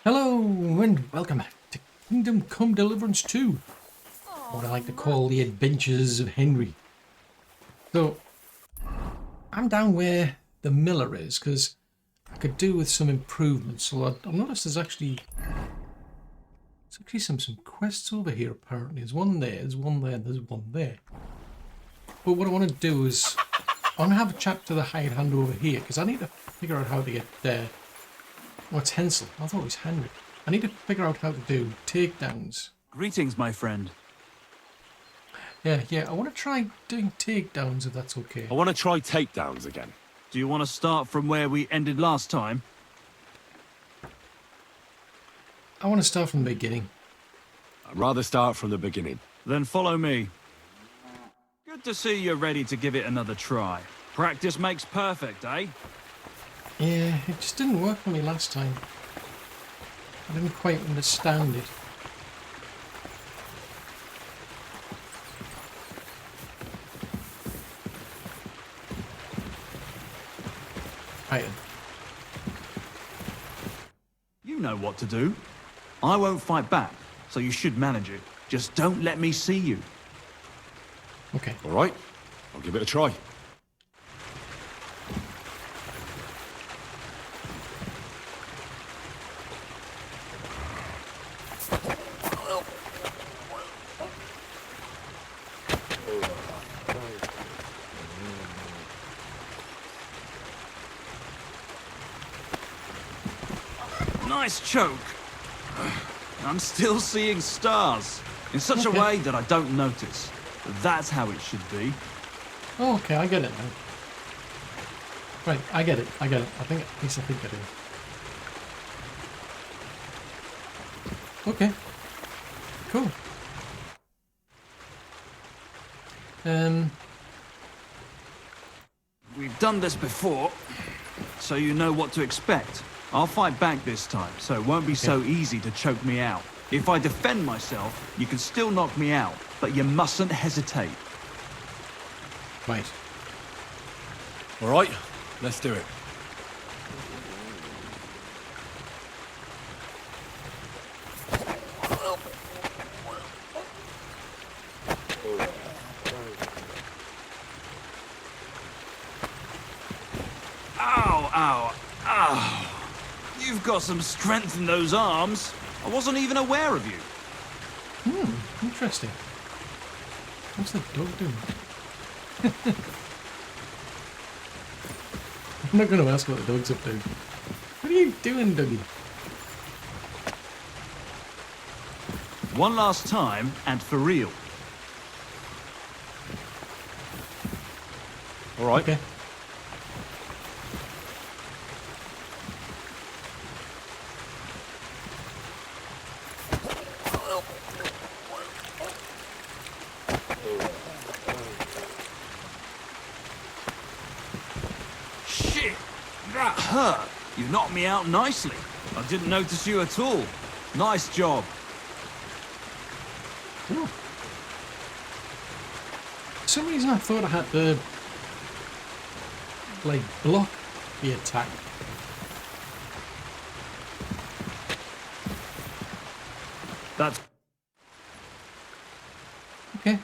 Hello and welcome to Kingdom Come Deliverance 2, what I like to call the adventures of Henry. So, I'm down where the miller is because I could do with some improvements. So I've noticed there's actually some quests over here apparently. There's one there, there's one there, there's one there. But what I want to do is, I'm going to have a chat to the hired hand over here because I need to figure out how to get there. Oh, it's Hensel. I thought it was Henry. I need to figure out how to do takedowns. Greetings, my friend. Yeah, I want to try doing takedowns if that's okay. I want to try takedowns again. Do you want to start from where we ended last time? I want to start from the beginning. I'd rather start from the beginning. Then follow me. Good to see you're ready to give it another try. Practice makes perfect, eh? Yeah, it just didn't work for me last time. I didn't quite understand it. Right. You know what to do. I won't fight back, so you should manage it. Just don't let me see you. Okay. All right, I'll give it a try. Nice choke. I'm still seeing stars. In such a way that I don't notice. That's how it should be. Oh, okay, I get it now. Right, I get it. I think, at least I think I do. Okay. Cool. We've done this before, so you know what to expect. I'll fight back this time, so it won't be so easy to choke me out. If I defend myself, you can still knock me out, but you mustn't hesitate. Right. All right, let's do it. Ow, ow, ow. You've got some strength in those arms. I wasn't even aware of you. Interesting. What's the dog doing? I'm not going to ask what the dog's up to. What are you doing, Dougie? One last time, and for real. All right. Okay. Shit! That hurt! You knocked me out nicely. I didn't notice you at all. Nice job. Cool. For some reason I thought I had to, like, block the attack. That's... Okay.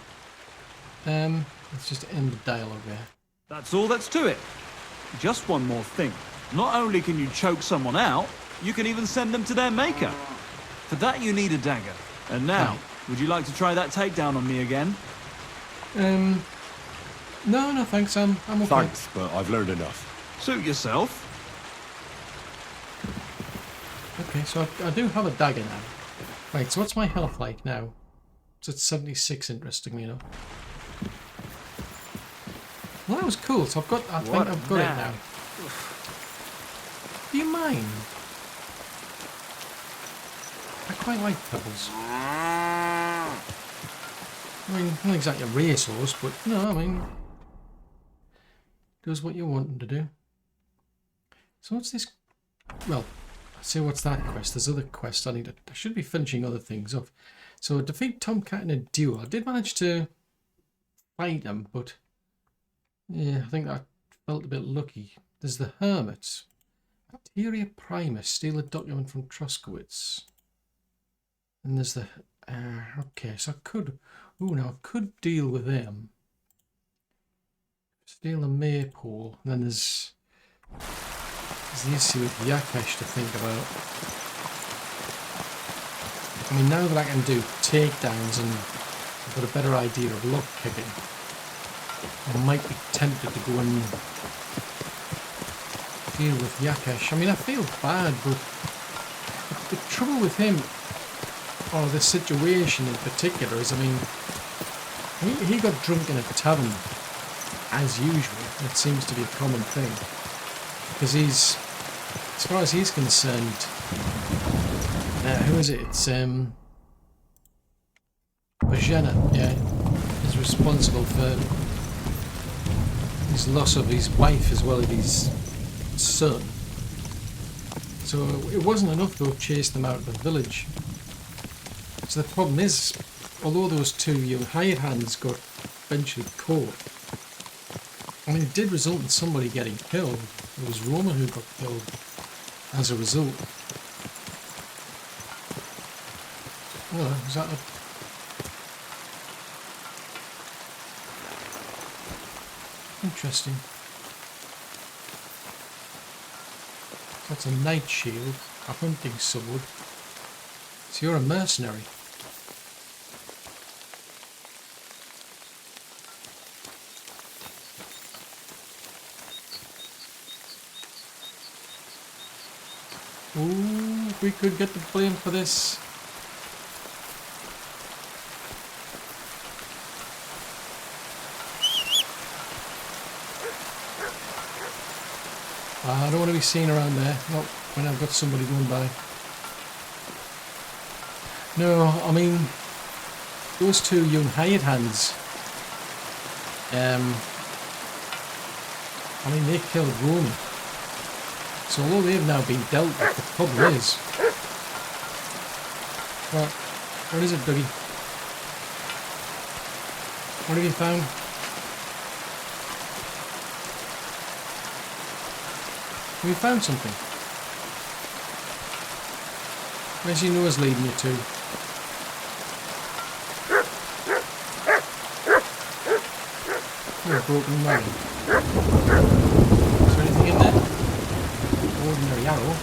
Let's just end the dialogue there. That's all that's to it. Just one more thing. Not only can you choke someone out, you can even send them to their maker. For that you need a dagger. And now, would you like to try that takedown on me again? No, thanks. I'm okay. Thanks, but I've learned enough. Suit yourself. Okay, so I do have a dagger now. Right, so what's my health like now? It's at 76, interestingly enough. Well, that was cool. So I think I've got it now. Do you mind? I quite like pebbles. I mean, not exactly a racehorse, but no, I mean, does what you want them to do. So what's this? Well, I say what's that quest? There's other quests I should be finishing other things off. So defeat Tomcat in a duel. I did manage to fight him, but yeah, I think I felt a bit lucky. There's the hermits. Bacteria Primus, steal a document from Troskowitz. And there's the... okay, so I could... Ooh, now I could deal with them. Steal a maypole. And then there's the issue with Yakesh to think about. I mean, now that I can do takedowns and I've got a better idea of lock picking, I might be tempted to go and deal with Yakesh. I mean, I feel bad, but the trouble with him, or the situation in particular, is, I mean, he got drunk in a tavern, as usual. It seems to be a common thing. Because he's, as far as he's concerned, who is it? It's, Bajena, yeah, is responsible for his loss of his wife as well as his son. So it wasn't enough to have chased them out of the village. So the problem is, although those two young hired hands got eventually caught, I mean, it did result in somebody getting killed. It was Roman who got killed as a result. Oh, is that a... Interesting. That's a night shield, a hunting sword. So you're a mercenary. Ooh, we could get the blame for this. I don't want to be seen around there, not when I've got somebody going by. No, I mean, those two young hired hands, I mean, they killed Roman. So although they've now been dealt with, the problem is... What is it, Dougie? What have you found? Have you found something? Where's your nose leading you to? Oh, a broken wagon. Is there anything in there? Ordinary arrow.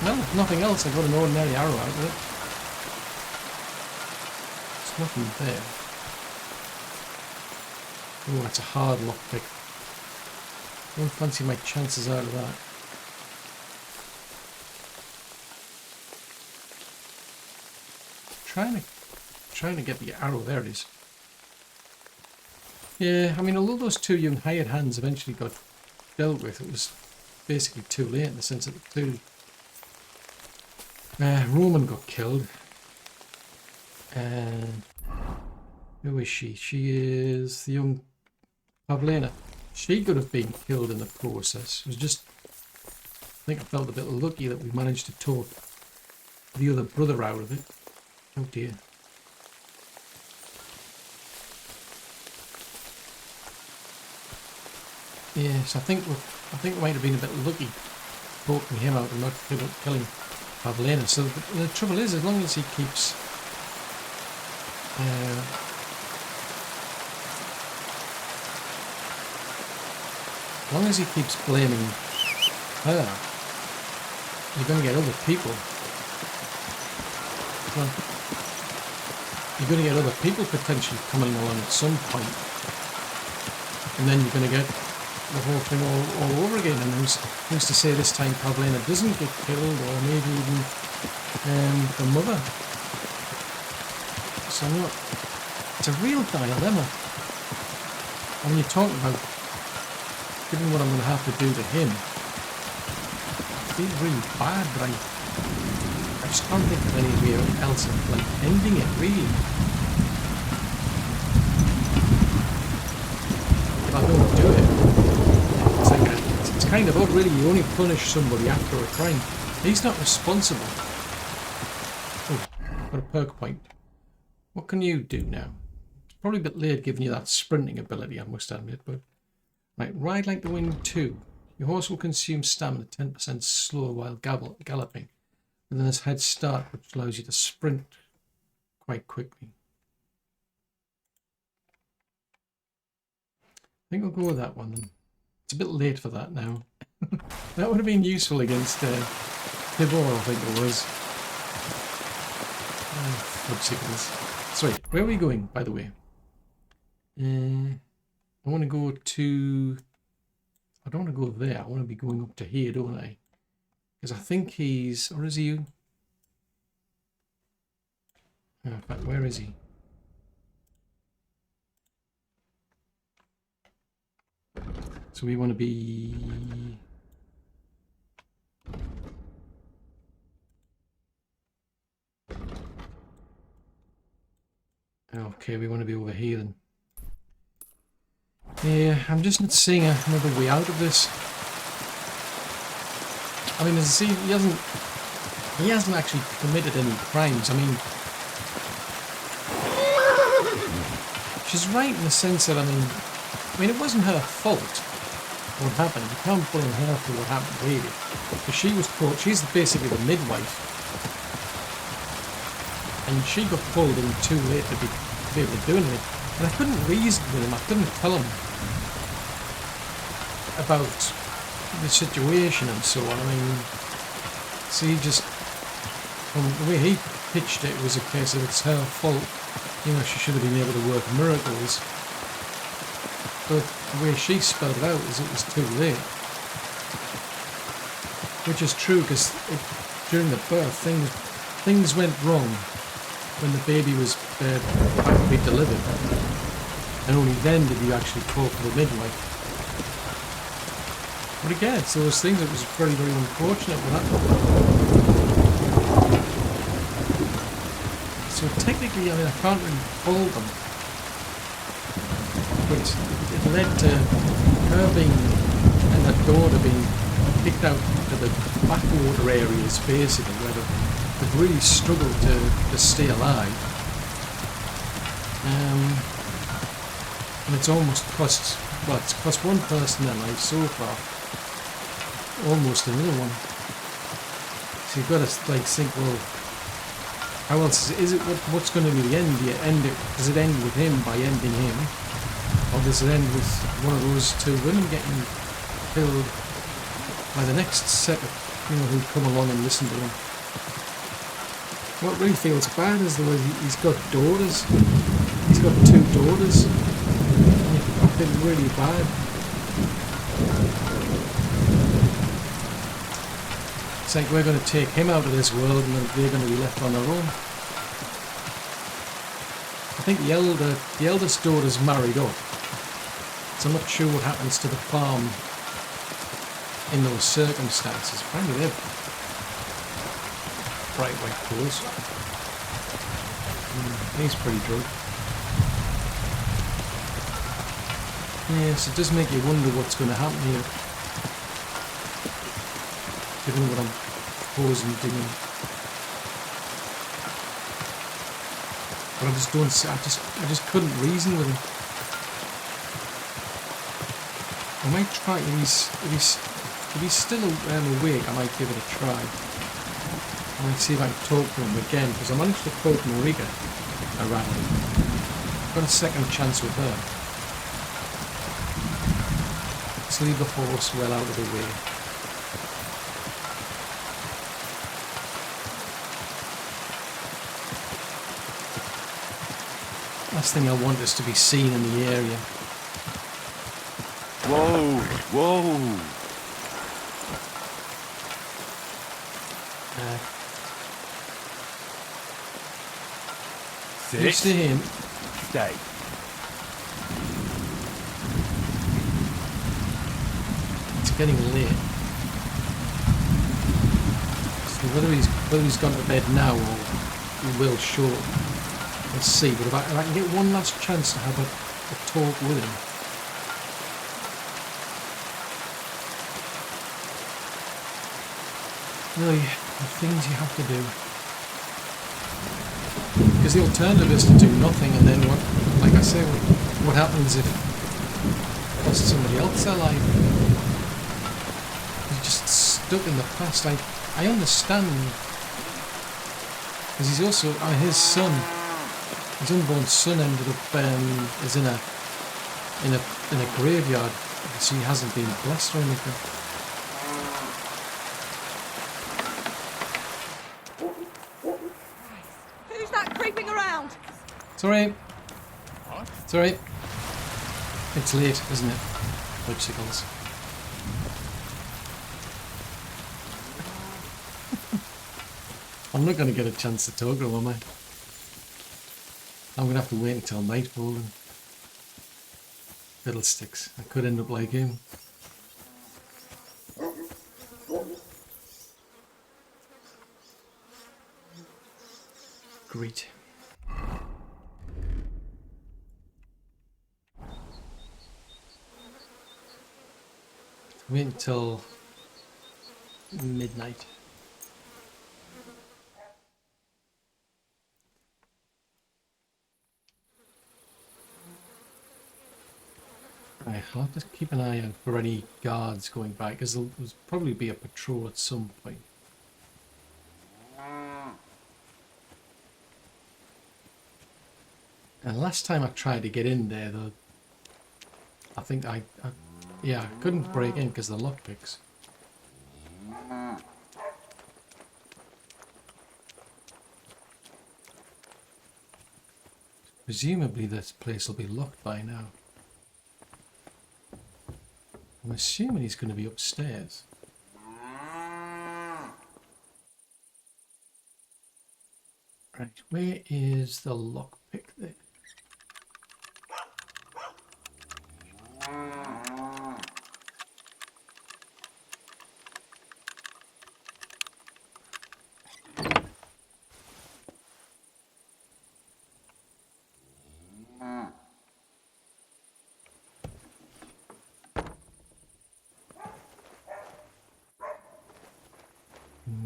No, if nothing else, I got an ordinary arrow out of it. There's nothing there. Oh, that's a hard lockpick. Don't fancy my chances out of that. Trying to get the arrow. There it is. Yeah, I mean, although those two young hired hands eventually got dealt with, it was basically too late in the sense that the two... Roman got killed. And... who is she? She is the young Pavlena. She could have been killed in the process. It was just... I think I felt a bit lucky that we managed to talk the other brother out of it. Oh dear. Yes, I think we might have been a bit lucky talking him out and not killing Pavlena. So the trouble is, as long as he keeps blaming her, you're going to get other people. Well, you're going to get other people potentially coming along at some point, and then you're going to get the whole thing all over again. And who's to say this time Pavlena doesn't get killed, or maybe even the mother. So it's a real dilemma. And when you're talking about, given what I'm going to have to do to him, I feel really bad, but I just can't think of anywhere else like ending it, really. If I don't do it, it's like it's kind of odd, really. You only punish somebody after a crime. He's not responsible. Oh, got a perk point. What can you do now? It's probably a bit late giving you that sprinting ability, I must admit, but... Right, Ride Like the Wind 2. Your horse will consume stamina 10% slower while galloping, and then its head start, which allows you to sprint quite quickly. I think I'll go with that one then. It's a bit late for that now. That would have been useful against THOR, I think it was. Sorry, where are we going, by the way? I want to go to... I don't want to go there. I want to be going up to here, don't I? Because I think he's... Or is he... Oh, in fact, where is he? So we want to be... Okay, we want to be over here then. Yeah, I'm just not seeing another way out of this. I mean, as you see, he hasn't actually committed any crimes. I mean, she's right in the sense that, I mean, it wasn't her fault what happened. You can't blame her for what happened, really. Because she was caught, she's basically the midwife. And she got pulled in too late to be able to do anything. And I couldn't reason with him, I couldn't tell him about the situation and so on. I mean, so he just, from the way he pitched it, it was a case of it's her fault. You know, she should have been able to work miracles. But the way she spelled it out is it was too late. Which is true, because during the birth, things went wrong when the baby was about to be delivered. And only then did you actually call for the midwife. But again, it's those things that was very, very unfortunate what happened. So technically, I mean, I can't really fault them. But it led to her being, and her daughter being kicked out to the backwater areas, basically, where they've really struggled to stay alive. And it's almost cost, well, it's cost one person their life so far. Almost another one. So you've got to like think, well, how else is it? What's going to be the end? Do you end it? Does it end with him by ending him, or does it end with one of those two women getting killed by the next set of, you know, who come along and listen to him? What really feels bad is though he's got daughters. He's got 2 daughters. I feel really bad. It's like we're going to take him out of this world and then they're going to be left on their own. I think the eldest daughter's married up. So I'm not sure what happens to the farm in those circumstances. Apparently they're bright white clothes. He's pretty drunk. Yes, it does make you wonder what's going to happen here. Given what I'm proposing doing. But I just don't, I just couldn't reason with him. I might try, if he's still awake, I might give it a try. I might see if I can talk to him again, because I managed to quote Mariga around. Got a second chance with her. Let's leave the horse well out of the way. Last thing I want is to be seen in the area. Whoa, whoa. Next to him. Stay. It's getting late. So whether he's gone to bed now or he will shortly, let's see. But if I can get one last chance to have a talk with him. Really, the things you have to do. Because the alternative is to do nothing, and then what, like I say, what happens if it costs somebody else their life? stuck in the past. I understand, because he's also his son, his unborn son ended up is in a graveyard, so he hasn't been blessed or anything. Who's that creeping around? It's alright. It's alright. It's late, isn't it? Bicycles. I'm not going to get a chance to talk to him, am I? I'm going to have to wait until nightfall and fiddlesticks. I could end up like him. Great. Wait until midnight. Right, I'll have to keep an eye out for any guards going by, because there'll probably be a patrol at some point. And last time I tried to get in there, though, I think yeah, I couldn't break in because of the lockpicks. Presumably this place will be locked by now. I'm assuming he's going to be upstairs. Right, where is the lockpick there?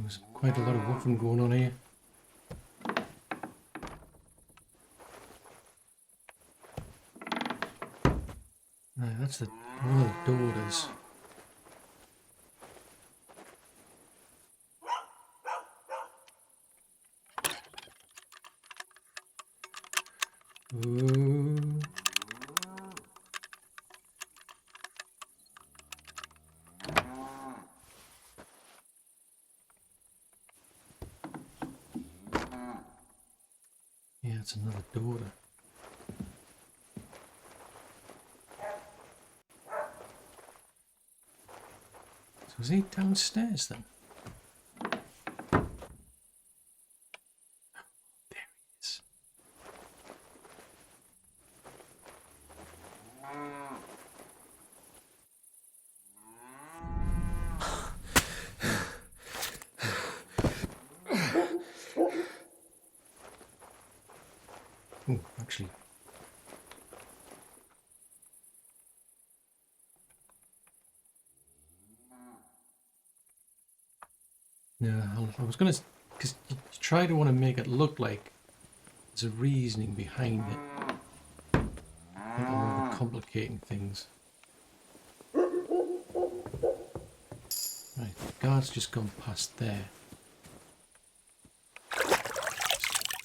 There's quite a lot of woofing going on here. Right, that's one of the daughters. Ooh. Yeah, it's another daughter. So is he downstairs then? There he is. Oh, actually. Yeah, I was gonna, because you try to want to make it look like there's a reasoning behind it. I think I'm overcomplicating things. Right, the guard's just gone past there.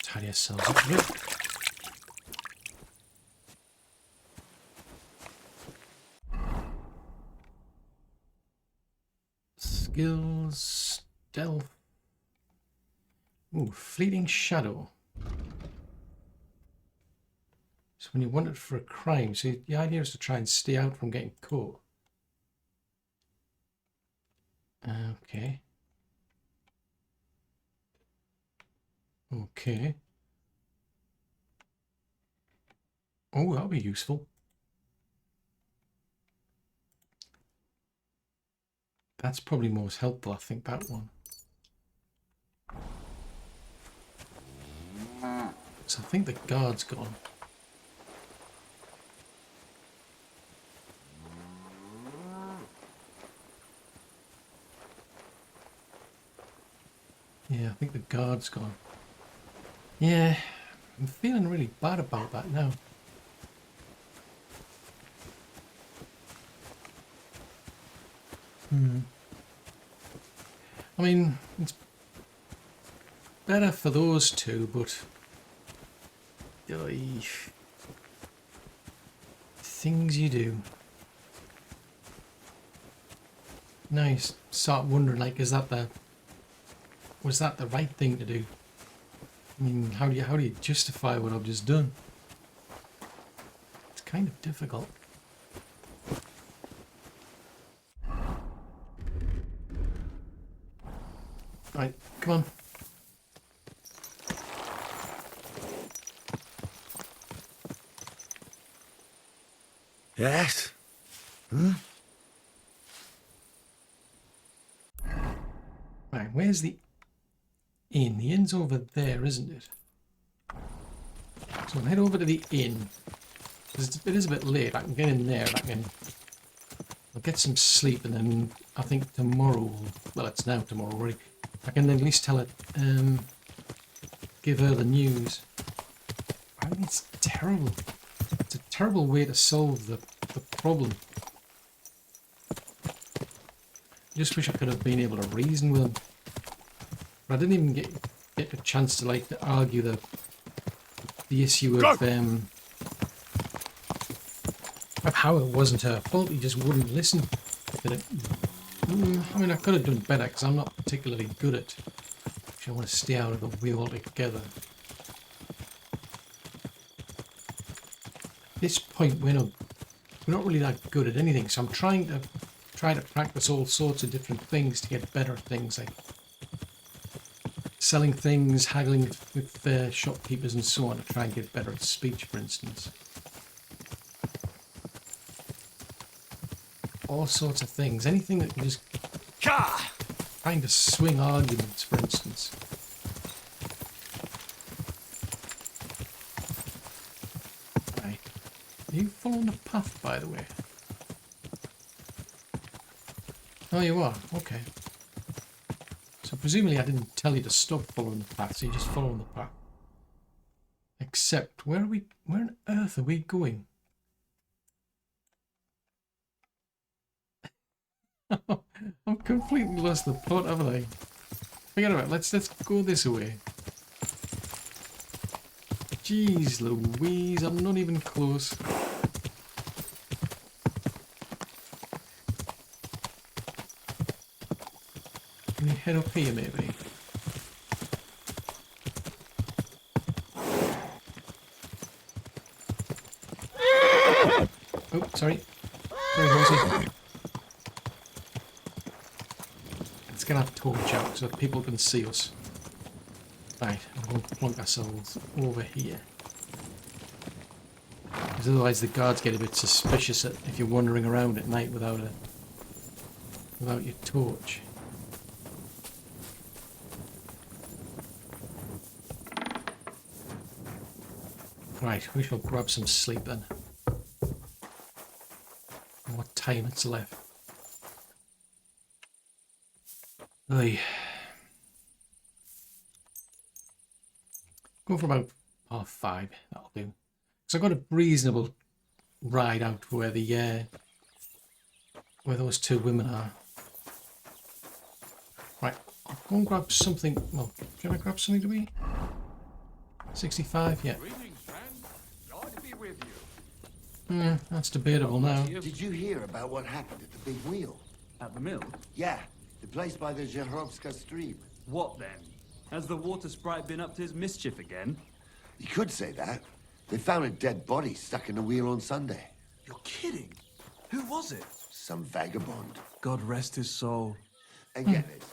Tidy yourselves up a bit. Skills, stealth. Ooh, fleeting shadow. So when you're wanted for a crime, so the idea is to try and stay out from getting caught. Okay. Okay. Oh, that'll be useful. That's probably most helpful, I think, that one. So I think the guard's gone. Yeah, I think the guard's gone. Yeah, I'm feeling really bad about that now. I mean, it's better for those two, but things you do. Now you start wondering, like, was that the right thing to do? I mean, how do you justify what I've just done? It's kind of difficult. Right, come on. Yes? Right, where's the inn? The inn's over there, isn't it? So I'll head over to the inn. It is a bit late. I can get in there and I'll get some sleep, and then I think tomorrow, well, it's now tomorrow already, I can at least tell it, give her the news. I think it's terrible. It's a terrible way to solve the problem. I just wish I could have been able to reason with him. But I didn't even get a chance to, like, to argue the issue of how it wasn't her fault. He just wouldn't listen. I mean, I could have done better because I'm not particularly good at. Actually, I want to stay out of the way altogether. At this point, we're not really that good at anything, so I'm trying to practice all sorts of different things to get better at things, like selling things, haggling with shopkeepers and so on, to try and get better at speech, for instance. All sorts of things. Anything that can just trying to swing arguments, for instance. Right. Are you following the path, by the way? Oh, you are? Okay. So presumably I didn't tell you to stop following the path, so you're just following the path. Except, where on earth are we going? I've completely lost the plot, haven't I? Forget about it. Let's go this way. Jeez Louise, I'm not even close. Can we head up here, maybe? Oh, sorry. Sorry, horsey. Let's get our torch out so that people can see us. Right, we'll plonk ourselves over here. Because otherwise the guards get a bit suspicious if you're wandering around at night without your torch. Right, we shall grab some sleep then. What time it's left. Oy. Go for about 5:30, that'll do. So I've got a reasonable ride out to where those two women are. Right, I'll go and grab something. Well, can I grab something to eat? 65, yeah. Yeah, that's debatable now. Did you hear about what happened at the big wheel? At the mill? Yeah, the place by the Zherovska stream. What then? Has the water sprite been up to his mischief again? You could say that. They found a dead body stuck in the wheel on Sunday. You're kidding. Who was it? Some vagabond. God rest his soul. And get this.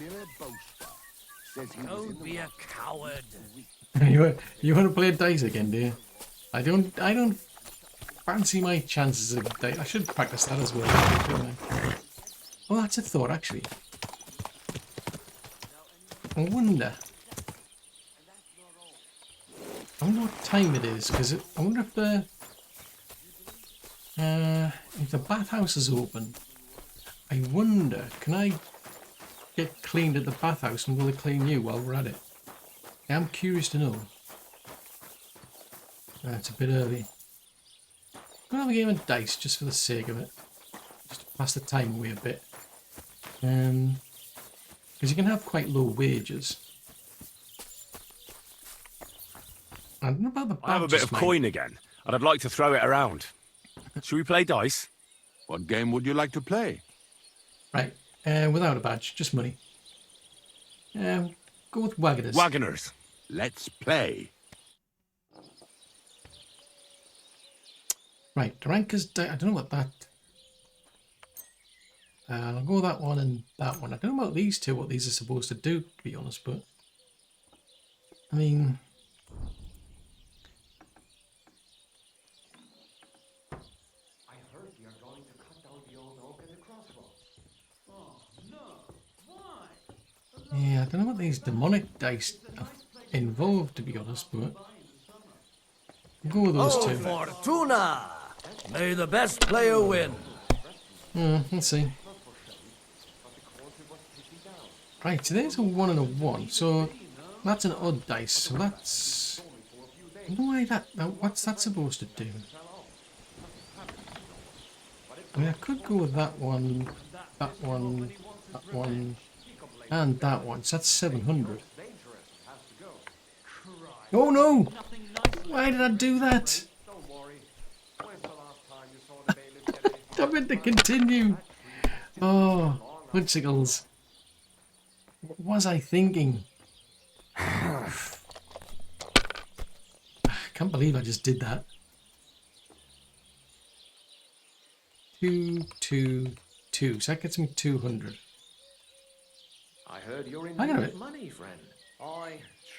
Miller Bosta says he was in the a coward. You want to play dice again, do you? I don't fancy my chances of dice. I should practice that as well, shouldn't I? Oh, that's a thought, actually. I wonder what time it is, because I wonder if the bathhouse is open. I wonder, can I get cleaned at the bathhouse and will they clean you while we're at it? I'm curious to know. It's a bit early. I'll have a game of dice just for the sake of it. Just to pass the time away a bit. Because Because you can have quite low wages. I don't know about the badges, I have a bit of mate. coin again, and I'd like to throw it around. Should we play dice? What game would you like to play? Right, without a badge, just money. Go with Wagoners. Wagoners. Let's play. Right, Ranker's... I don't know what that... I'll go with that one and that one. I don't know about these two, what these are supposed to do, to be honest, but... I mean... Yeah, I don't know what these demonic dice are involved, to be honest, but... I'll go with those two. Fortuna! May the best player win. Let's see. Right, so there's a 1 and a 1, so that's an odd dice, so that's... I don't know why that... What's that supposed to do? I mean, I could go with that one, and that one, so that's 700. Oh no! Why did I do that? I meant to continue. Oh, Punchicles. What was I thinking? I can't believe I just did that. 2, 2, 2. So that gets me 200. I heard you're in Hang on a need of minute. money, friend.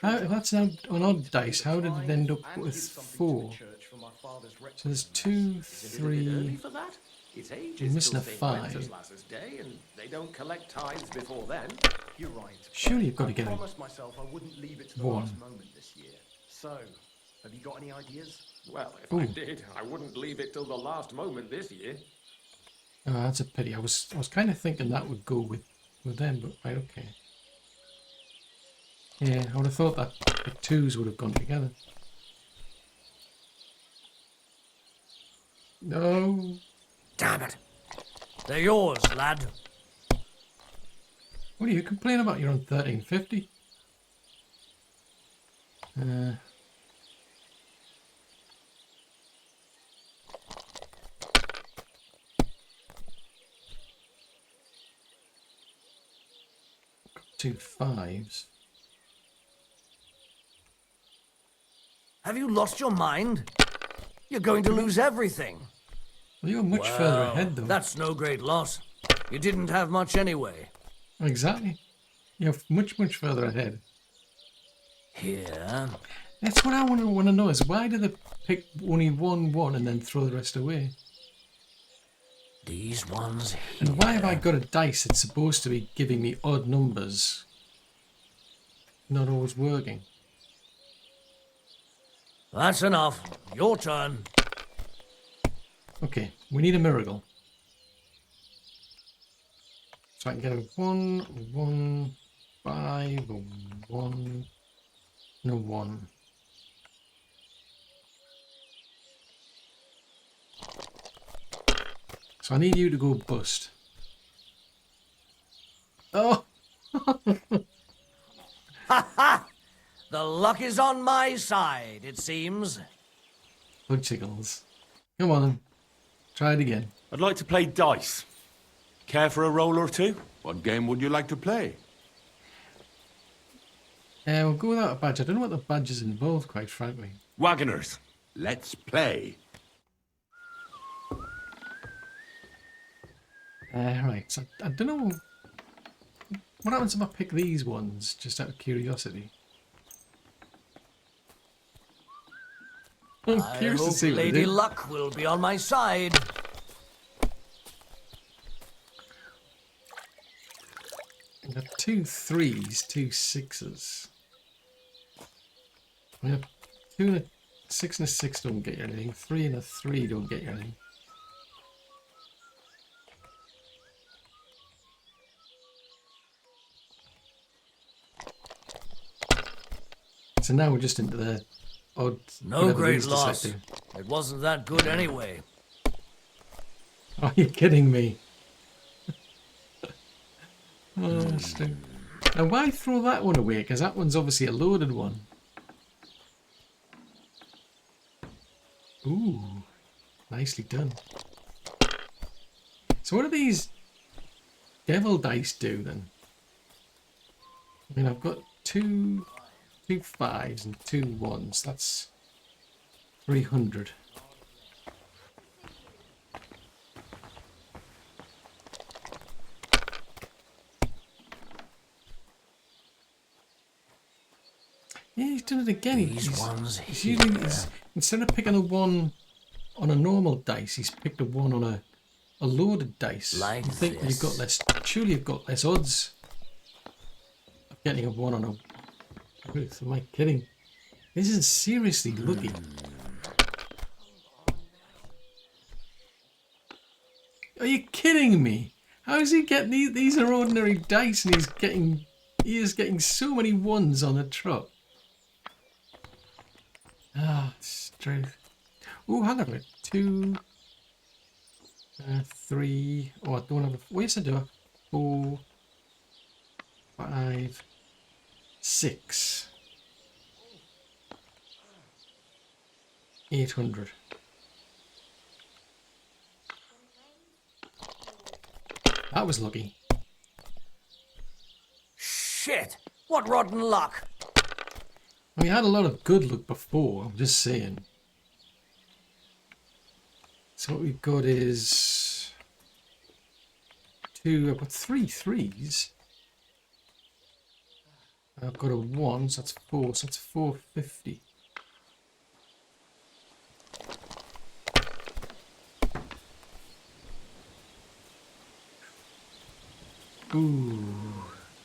If that's an odd dice, how did it end up with 4? So there's 2, 3... For that? It's You're ages missing till a St. 5. Wenceslas's day, and they don't collect tithes before then. You're right. Surely you've got to get I a promised myself I wouldn't leave it to the 1. last moment this year. So, have you got any ideas? Well, if Ooh. I did, I wouldn't leave it till the last moment this year. Oh, that's a pity. I was kind of thinking that would go with them, but right, okay. Yeah, I would have thought that the 2s would have gone together. No. Damn it. They're yours, lad. What are you complaining about? You're on 1350. Two 5s. Have you lost your mind? You're going to lose everything. Well, you're much further ahead, though. That's no great loss. You didn't have much anyway. Exactly. You're much further ahead. Here. That's what I want to know is why do they pick only 1 and then throw the rest away? These ones here. And why have I got a dice that's supposed to be giving me odd numbers? Not always working. That's enough. Your turn. Okay, we need a miracle. So I can get a 1, 1, 5, 1, and a 1. So I need you to go bust. Oh! Ha ha! The luck is on my side, it seems. Punchicles. Come on then. Try it again. I'd like to play dice. Care for a roll or two? What game would you like to play? We'll go without a badge. I don't know what the badge is involved, quite frankly. Wagoners. Let's play. Right, so I don't know... What happens if I pick these ones, just out of curiosity? I'm I curious to hope see what they Lady do. Luck will be on my side. I got 2 3s, 2 6s. I mean, 2 and a 6 and a 6 don't get you anything. 3 and a 3 don't get you anything. So now we're just into the odd... No whatever great these decide loss. to. It wasn't that good anyway. Are you kidding me? Oh, Stu. Now, why throw that one away? Because that one's obviously a loaded one. Ooh, nicely done. So what do these devil dice do then? I mean, I've got two 5s and 2 1s. That's 300. Yeah, he's done it again. He's using instead of picking a 1 on a normal dice, he's picked a 1 on a loaded dice. Like I think this. you've got less. Surely you've got less odds of getting a 1 on a. Ruth, am I kidding? This is seriously lucky. Are you kidding me? How is he getting these are ordinary dice and he is getting so many 1s on a trot. Ah, strength. Oh, hang on a minute. 2, 3. Oh, I don't have a. What yes, I do? 4, 5, 6. 800. That was lucky. Shit! What rotten luck! We had a lot of good luck before, I'm just saying. So what we've got is I've got 3 3s. I've got a 1, so that's 4, so that's 450. Ooh.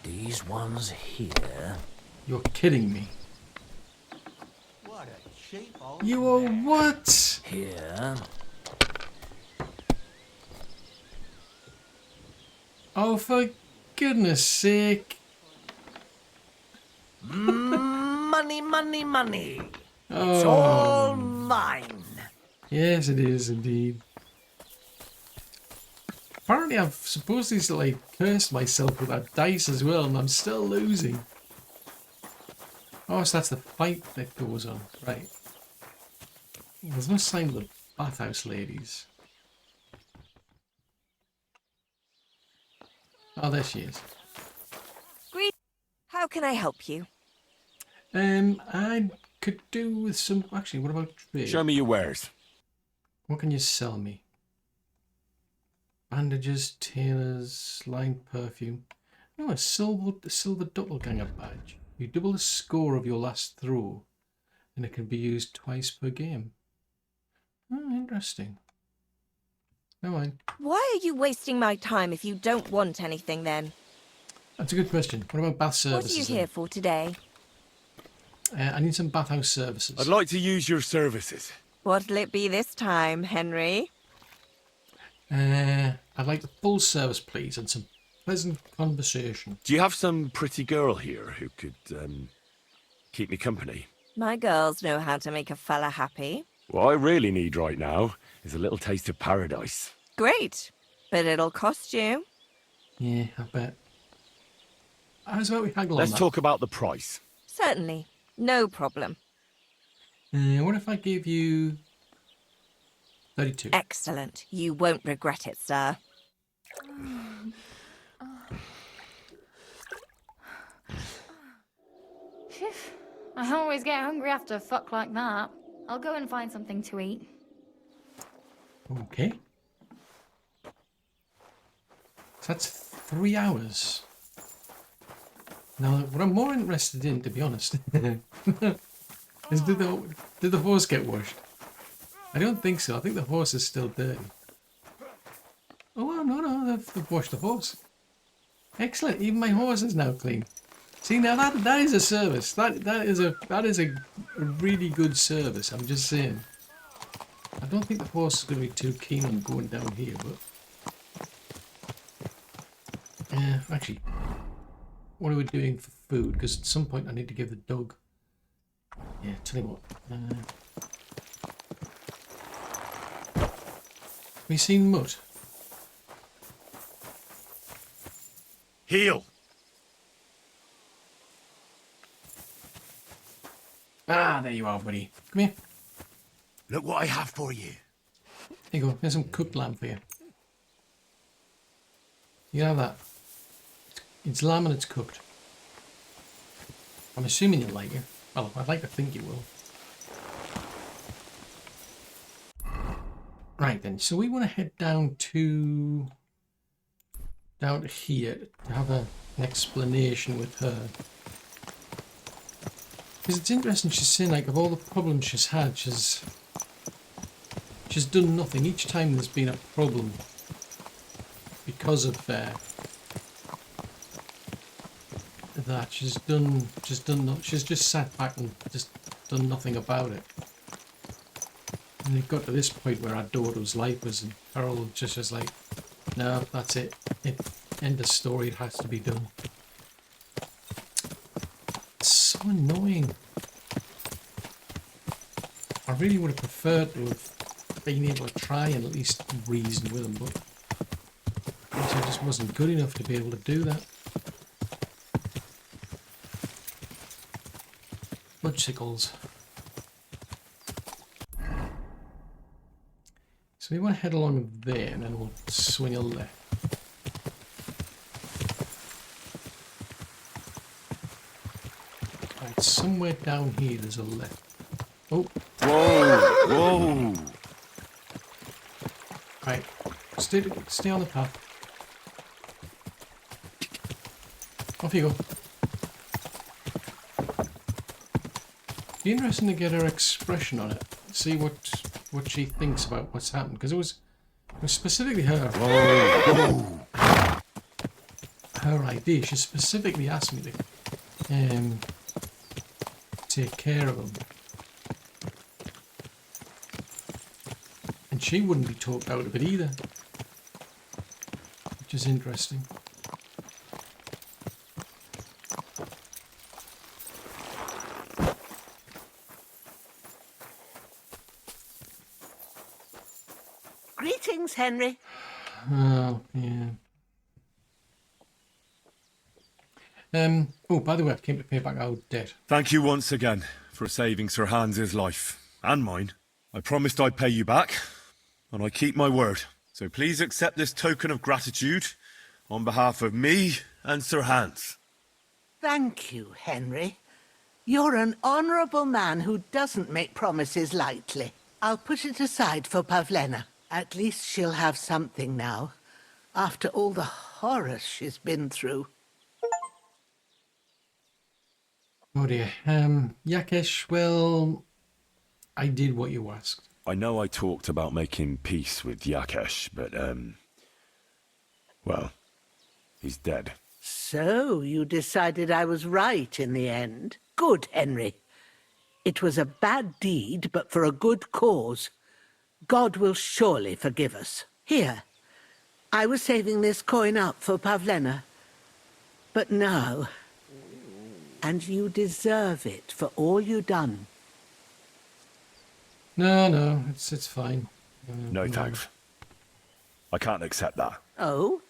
These ones here. You're kidding me. What a cheap old You are what? Here. Oh, for goodness sake. Money, money, money. It's Oh. all mine. Yes, it is indeed. Apparently I've supposedly like cursed myself with that dice as well, and I'm still losing. Oh, so that's the fight that goes on. Right. There's no sign of the bathhouse ladies. Oh, there she is. How can I help you? I could do with some... Actually, what about trade? Show me your wares. What can you sell me? Bandages, tailors, line perfume. No, a silver doppelganger badge. You double the score of your last throw, and it can be used twice per game. Oh, interesting. Never mind. Why are you wasting my time if you don't want anything then? That's a good question. What about bath services? What are you then? here for today? I need some bathhouse services. I'd like to use your services. What'll it be this time, Henry? I'd like the full service, please, and some pleasant conversation. Do you have some pretty girl here who could, keep me company? My girls know how to make a fella happy. What I really need right now is a little taste of paradise. Great, but it'll cost you. Yeah, I bet. How's about we haggle on Let's that? talk about the price. Certainly, no problem. What if I gave you 32? Excellent. You won't regret it, sir. Phew. I always get hungry after a fuck like that. I'll go and find something to eat. Okay. So that's 3 hours. Now, what I'm more interested in, to be honest, is did the horse get washed? I don't think so. I think the horse is still dirty. Oh, no, they've washed the horse. Excellent. Even my horse is now clean. See, now that is a service. That is a really good service. I'm just saying. I don't think the horse is going to be too keen on going down here, but actually, what are we doing for food? Because at some point I need to give the dog. Yeah, tell you what. Have you seen Mutt? Heel! Ah, there you are, buddy. Come here. Look what I have for you. Here you go. There's some cooked lamb for you. You can have that. It's lamb and it's cooked. I'm assuming you'll like it. Well, I'd like to think you will. Right then, so we want to head down to here to have an explanation with her. Because it's interesting, she's saying like of all the problems she's had, she's done nothing. Each time there's been a problem because of that, she's just sat back and just done nothing about it. And it got to this point where our daughter's life was in peril, just as like, no, that's it. End of story, it has to be done. It's so annoying. I really would have preferred to have been able to try and at least reason with them, but I just wasn't good enough to be able to do that. Mudsickles. So we want to head along there and then we'll swing a left. Right, somewhere down here there's a left. Oh. Whoa! Whoa! Right, stay on the path. Off you go. Be interesting to get her expression on it. See what she thinks about what's happened, because it was specifically her. Whoa! Her idea. She specifically asked me to take care of him, and she wouldn't be talked out of it either, which is interesting. Greetings, Henry. Oh, yeah. Oh, by the way, I came to pay back our debt. Thank you once again for saving Sir Hans's life. And mine. I promised I'd pay you back, and I keep my word. So please accept this token of gratitude on behalf of me and Sir Hans. Thank you, Henry. You're an honourable man who doesn't make promises lightly. I'll put it aside for Pavlena. At least she'll have something now, after all the horrors she's been through. Oh dear. Yakesh, well, I did what you asked. I know I talked about making peace with Yakesh, but, well, he's dead. So, you decided I was right in the end. Good, Henry. It was a bad deed, but for a good cause. God will surely forgive us. Here, I was saving this coin up for Pavlena. But no. And you deserve it for all you done. No, it's fine. No thanks. I can't accept that. Oh?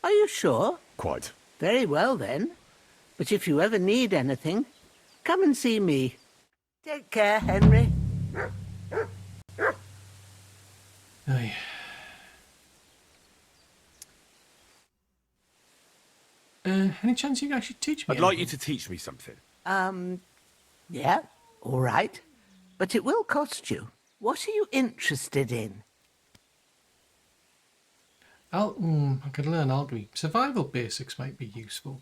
Are you sure? Quite. Very well, then. But if you ever need anything, come and see me. Take care, Henry. Aye. Any chance you can actually teach me? I'd like you to teach me something. Yeah, all right. But it will cost you. What are you interested in? I could learn alchemy. Survival basics might be useful.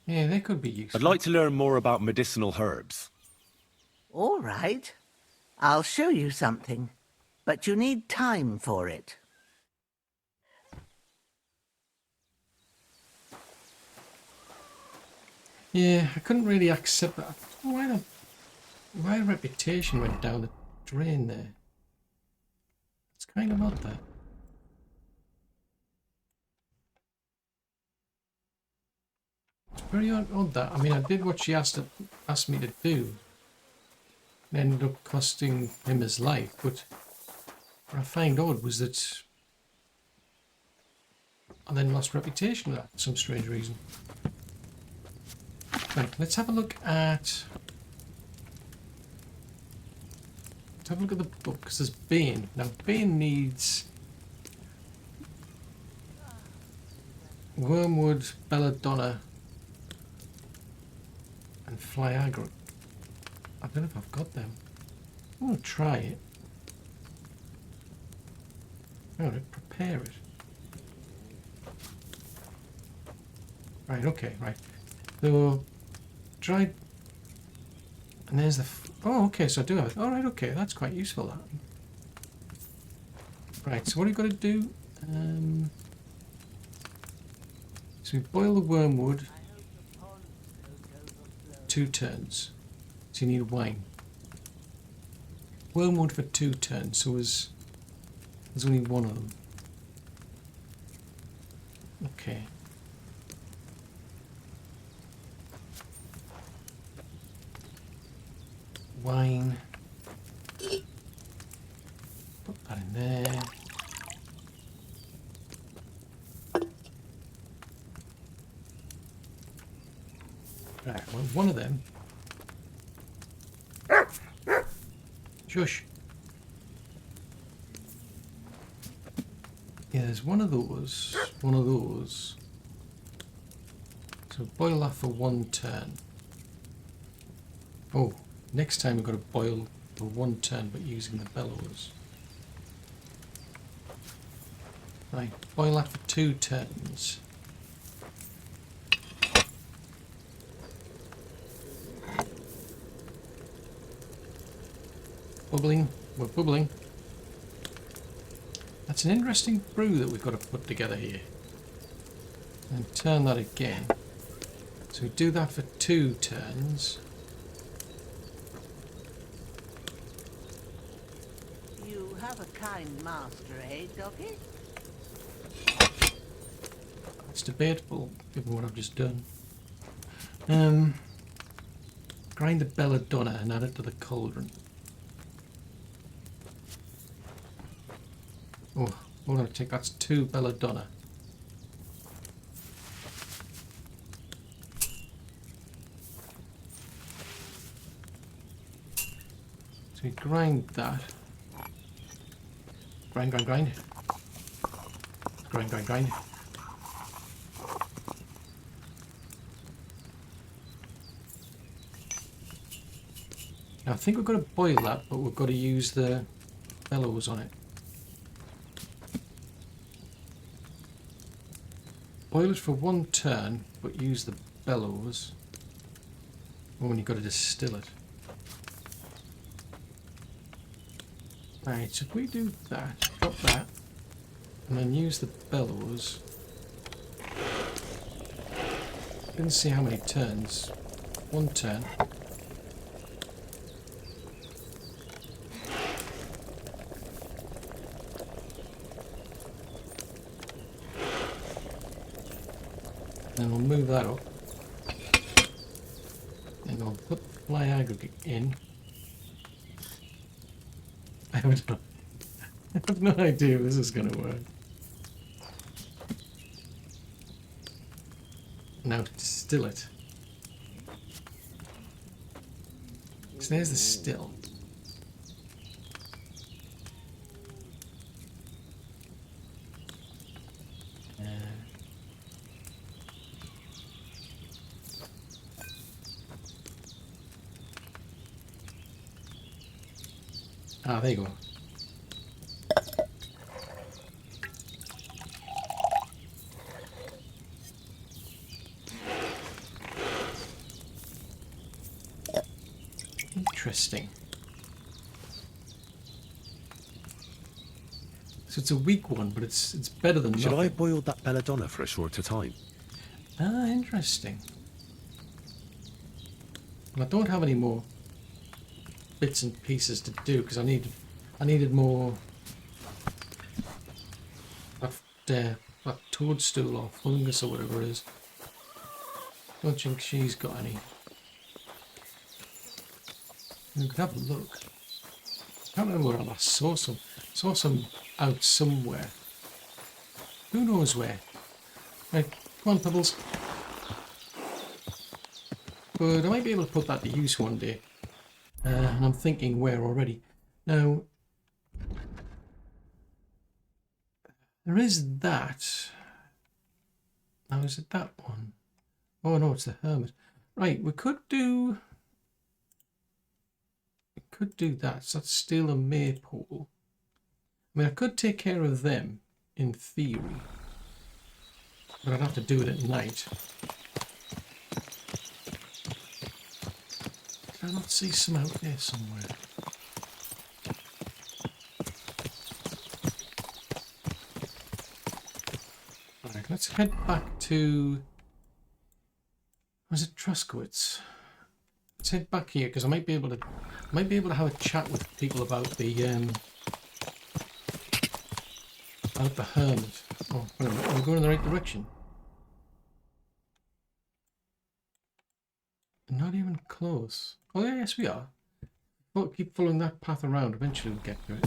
Yeah, they could be useful. I'd like to learn more about medicinal herbs. All right. I'll show you something. But you need time for it. Yeah, I couldn't really accept that. Why reputation went down the drain there? It's kind of odd that. It's very odd that. I mean, I did what she asked me to do. It ended up costing him his life, but what I find odd was that I then lost reputation for that for some strange reason. Right, let's have a look at have a look at the book, because there's Bane. Now, Bane needs Wormwood, Belladonna, and Flyagro. I don't know if I've got them. I'm going to try it. I'm going to prepare it. Right, okay, right. So, try... And there's the... Oh, okay, so I do have it. Alright, okay, that's quite useful, that. Right, so what are you got to do? So we boil the wormwood. 2 turns. So you need wine. Wormwood for 2 turns, so there's only one of them. Okay. Wine. Put that in there. Right, well, one of them. Shush. Yeah, there's one of those. One of those. So boil that for 1 turn. Oh. Next time we've got to boil for 1 turn, but using the bellows. Right, boil that for 2 turns. Bubbling, we're bubbling. That's an interesting brew that we've got to put together here. And turn that again. So we do that for 2 turns. Have a kind master, eh, doggy? It's debatable, given what I've just done. Grind the belladonna and add it to the cauldron. Oh, hold on a tick, that's 2 belladonna. So we grind that. Grind, grind, grind. Grind, grind, grind. Now I think we've got to boil that, but we've got to use the bellows on it. Boil it for 1 turn, but use the bellows. Oh, and you've got to distill it. Right, so if we do that, drop that, and then use the bellows. Didn't see how many turns. 1 turn. Then we'll move that up. And we'll put fly aggregate in. I have no idea if this is going to work. Now distill it. So there's the still. Ah, there you go. Interesting. So it's a weak one, but it's better than nothing. Should I boil that belladonna for a shorter time? Ah, interesting. Well, I don't have any more bits and pieces to do because I needed more that toadstool or fungus or whatever it is. Don't think she's got any. We could have a look. I can't remember where I last saw some. Saw some out somewhere. Who knows where? Right, come on, Pebbles. But I might be able to put that to use one day. And I'm thinking where already. Now, there is that. Now, is it that one? Oh no, it's the Hermit. Right, we could do that. So that's still a maypole. I mean, I could take care of them in theory, but I'd have to do it at night. Did I not see some out there somewhere? Right, let's head back to... Was it Truskowitz? Let's head back here because I might be able to have a chat with people about the Hermit. Oh, wait a minute, are we going in the right direction? Not even close. Oh yeah, yes we are. Oh, keep following that path around. Eventually we'll get to it.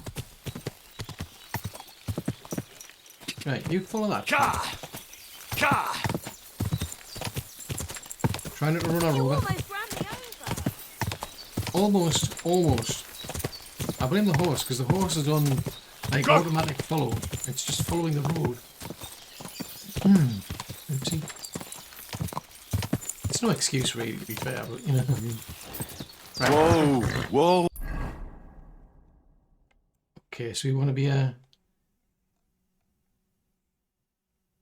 Right, you follow that. Try not to run our over. Almost. I blame the horse because the horse is on like automatic follow. It's just following the road. Oopsie. It's no excuse really, to be fair, but you know. Right. Whoa! Okay, so we want to be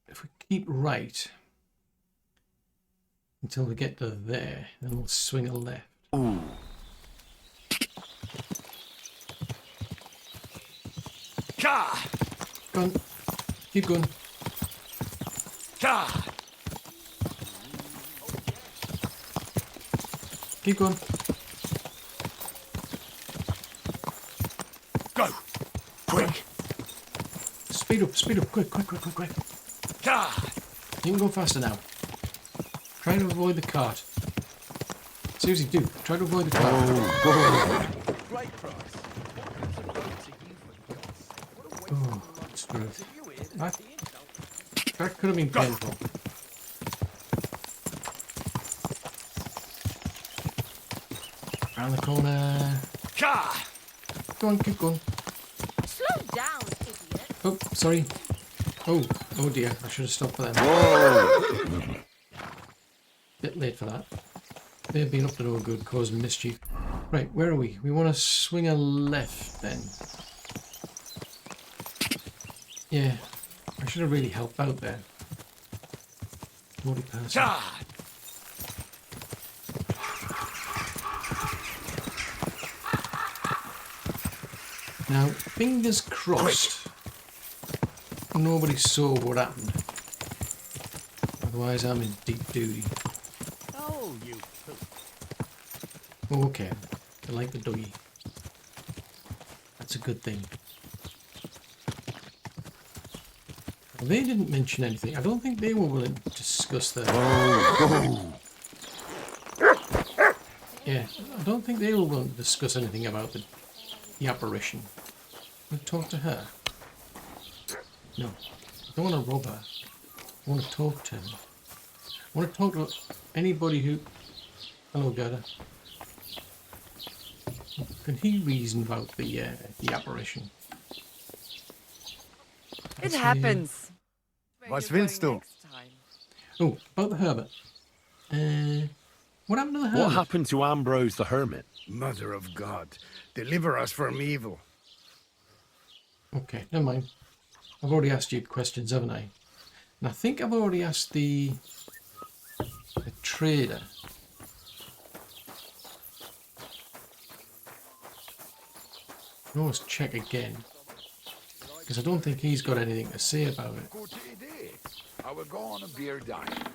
if we keep right until we get to there, then we'll swing a left. Ooh. Go on. Keep going. Keep going. Go! Quick! Speed up, quick. You can go faster now. Try to avoid the cart. Seriously, do. Try to avoid the cart. Oh, smooth. That could have been painful. Around the corner. Go on, keep going. Slow down, idiot. Oh, sorry. Oh dear. I should have stopped for them. Whoa! Bit late for that. They've been up to no good, causing mischief. Right, where are we? We want to swing a left then. Yeah, I should have really helped out there. Naughty person. Now, fingers crossed, nobody saw what happened. Otherwise, I'm in deep duty. Oh, you poop. Oh, okay, I like the doggy. That's a good thing. Well, they didn't mention anything. I don't think they were willing to discuss that. Yeah, I don't think they were willing to discuss anything about the apparition. Want to talk to her? No, I don't want to rob her. I want to talk to her. I want to talk to anybody who... Hello, Gerda. Can he reason about the apparition? It happens. Was willst du? Oh, about the Hermit. What happened to the Hermit? What happened to Ambrose the Hermit? Mother of God, deliver us from evil. Okay, never mind. I've already asked you questions, haven't I? And I think I've already asked the trader. I can always check again. Because I don't think he's got anything to say about it. Gute Idee. I will go on a beer diet.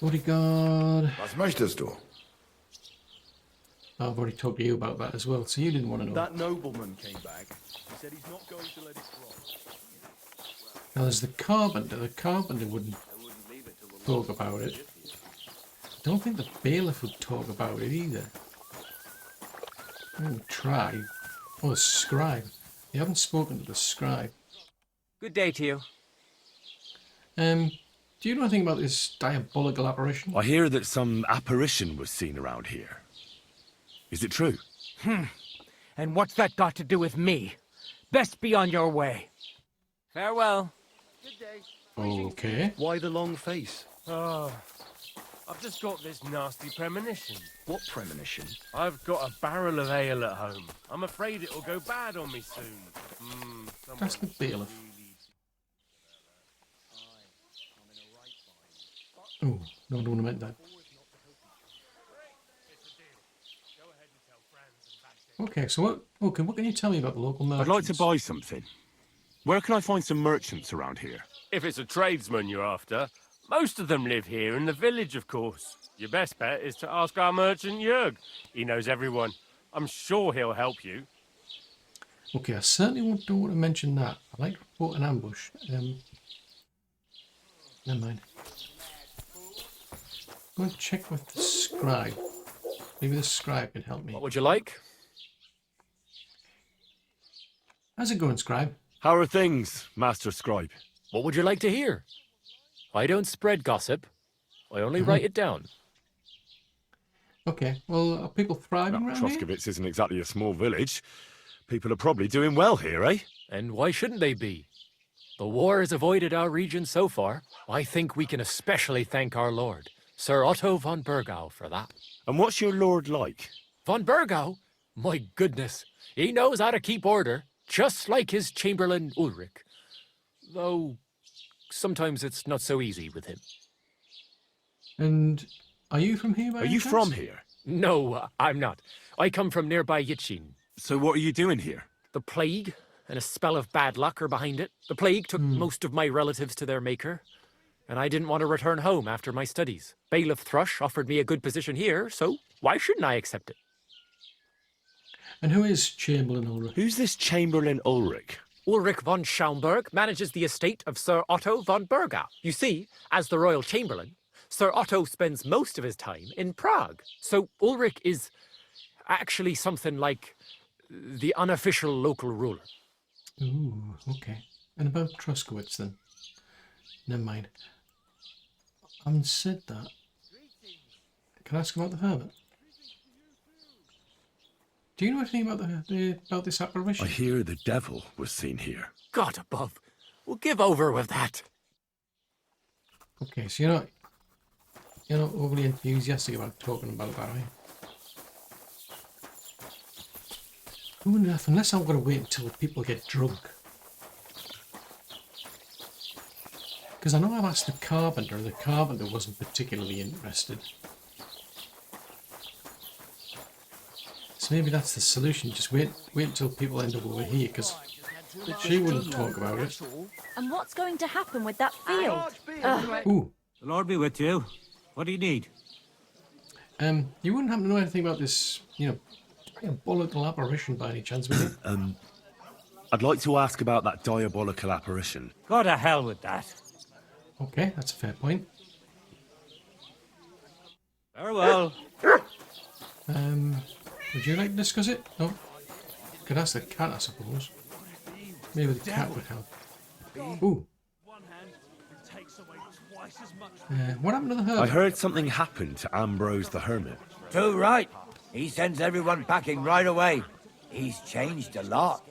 Bodyguard. Was möchtest du? I've already talked to you about that as well, so you didn't want to know. That nobleman came back. He said he's not going to let it rot. Now there's the carpenter. The carpenter wouldn't talk about it. I don't think the bailiff would talk about it either. I would try. Oh, the scribe. You haven't spoken to the scribe. Good day to you. Do you know anything about this diabolical apparition? I hear that some apparition was seen around here. Is it true? And what's that got to do with me? Best be on your way. Farewell. Okay. Why the long face? Oh, I've just got this nasty premonition. What premonition? I've got a barrel of ale at home. I'm afraid it'll go bad on me soon. That's the bailiff. Oh, no, I don't want to make that. Okay, so what can you tell me about the local merchants? I'd like to buy something. Where can I find some merchants around here? If it's a tradesman you're after, most of them live here in the village, of course. Your best bet is to ask our merchant Jörg. He knows everyone. I'm sure he'll help you. Okay, I certainly don't want to mention that. I like to report an ambush. Never mind. I'm going to check with the scribe. Maybe the scribe can help me. What would you like? How's it going, scribe? How are things, Master Scribe? What would you like to hear? I don't spread gossip. I only write it down. Okay, well, are people thriving around here? Troskovitz isn't exactly a small village. People are probably doing well here, eh? And why shouldn't they be? The war has avoided our region so far. I think we can especially thank our lord, Sir Otto von Bergau, for that. And what's your lord like? Von Bergau? My goodness, he knows how to keep order, just like his chamberlain Ulrich. Though, sometimes it's not so easy with him. And are you from here by any Are you chance? from here? No, I'm not. I come from nearby Yitchin. So what are you doing here? The plague and a spell of bad luck are behind it. The plague took most of my relatives to their maker, and I didn't want to return home after my studies. Bailiff Thrush offered me a good position here, so why shouldn't I accept it? And who is Chamberlain Ulrich? Who's this Chamberlain Ulrich? Ulrich von Schaumburg manages the estate of Sir Otto von Bergau. You see, as the royal chamberlain, Sir Otto spends most of his time in Prague. So Ulrich is actually something like the unofficial local ruler. Ooh, okay. And about Troskowitz then? Never mind. Having said that, can I ask about the hermit? Do you know anything about this apparition? I hear the devil was seen here. God above, we'll give over with that. Okay, so you're not overly enthusiastic about talking about that, are you? Who on earth, unless I'm going to wait until people get drunk. Because I know I've asked the carpenter wasn't particularly interested. So maybe that's the solution, just wait until people end up over here, because she wouldn't talk about it. And what's going to happen with that field? Ooh. The Lord be with you. What do you need? You wouldn't happen to know anything about this, diabolical apparition by any chance, would you? I'd like to ask about that diabolical apparition. Go to hell with that. Okay, that's a fair point. Farewell. Would you like to discuss it? No? Could ask the cat, I suppose. Maybe the cat would help. Ooh. What happened to the hermit? I heard something happened to Ambrose the Hermit. Too right. He sends everyone packing right away. He's changed a lot.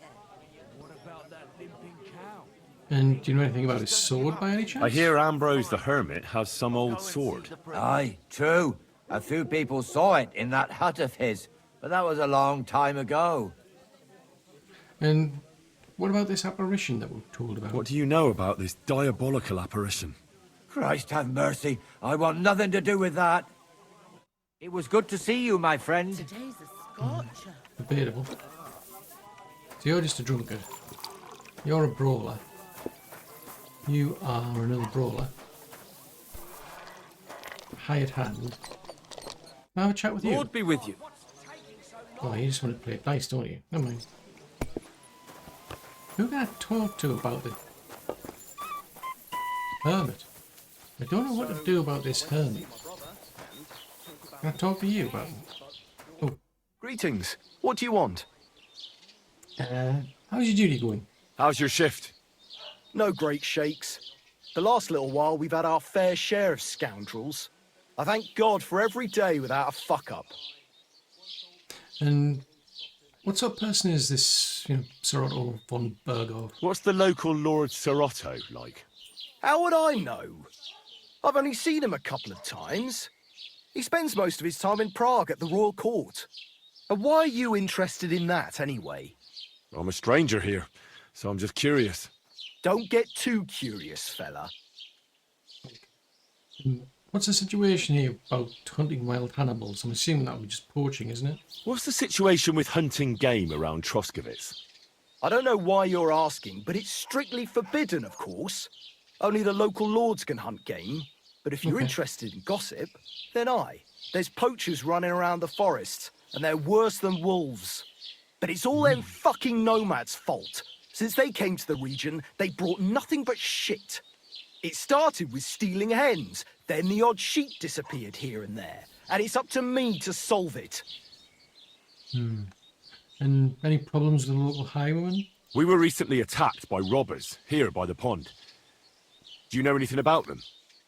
And do you know anything about his sword by any chance? I hear Ambrose the Hermit has some old sword. Aye, true. A few people saw it in that hut of his, but that was a long time ago. And what about this apparition that we're told about? What do you know about this diabolical apparition? Christ have mercy. I want nothing to do with that. It was good to see you, my friend. Today's a scorcher. Debatable. So you're just a drunkard. You're a brawler. You are another brawler. Hired hand. Can I have a chat with you? Lord be with you. Oh, you just want to play it nice, don't you? Never mind. Who can I talk to about the hermit? I don't know what to do about this hermit. Can I talk to you about him? Oh. Greetings. What do you want? How's your duty going? How's your shift? No great shakes. The last little while we've had our fair share of scoundrels. I thank God for every day without a fuck-up. And what sort of person is this, Sir Otto von Berghoff? What's the local Lord Sir Otto like? How would I know? I've only seen him a couple of times. He spends most of his time in Prague at the royal court. And why are you interested in that, anyway? I'm a stranger here, so I'm just curious. Don't get too curious, fella. What's the situation here about hunting wild animals? I'm assuming that would be just poaching, isn't it? What's the situation with hunting game around Troskowitz? I don't know why you're asking, but it's strictly forbidden, of course. Only the local lords can hunt game. But if you're interested in gossip, then there's poachers running around the forests, and they're worse than wolves. But it's all them fucking nomads' fault. Since they came to the region, they brought nothing but shit. It started with stealing hens, then the odd sheep disappeared here and there, and it's up to me to solve it. And any problems with the local highwaymen? We were recently attacked by robbers, here by the pond. Do you know anything about them?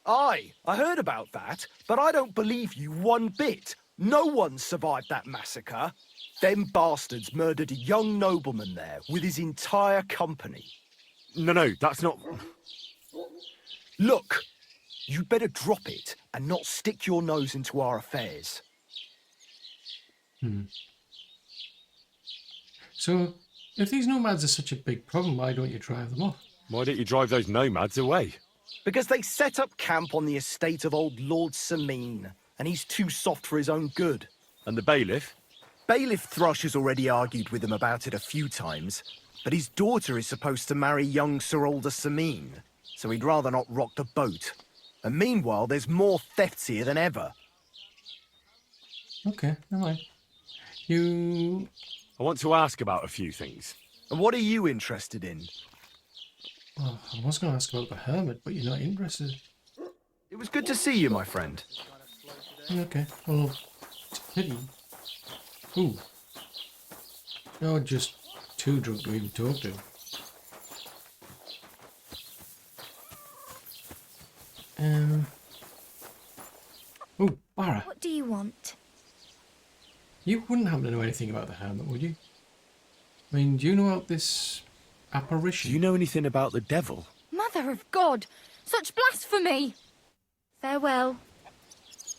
I heard about that, but I don't believe you one bit. No one survived that massacre. Them bastards murdered a young nobleman there with his entire company. No, that's not... Look, you'd better drop it and not stick your nose into our affairs. So, if these nomads are such a big problem, why don't you drive them off? Why don't you drive those nomads away? Because they set up camp on the estate of old Lord Samine, and he's too soft for his own good. And the bailiff? Bailiff Thrush has already argued with him about it a few times, but his daughter is supposed to marry young Sir Alder Samine, so he'd rather not rock the boat. And meanwhile, there's more thefts here than ever. Okay, never mind. I want to ask about a few things. And what are you interested in? Well, I was going to ask about the hermit, but you're not interested. It was good to see you, my friend. Okay, well, it's a pity. Ooh. You're just too drunk to even talk to. Oh, Barra. What do you want? You wouldn't happen to know anything about the hermit, would you? I mean, do you know about this apparition? Do you know anything about the devil? Mother of God! Such blasphemy! Farewell.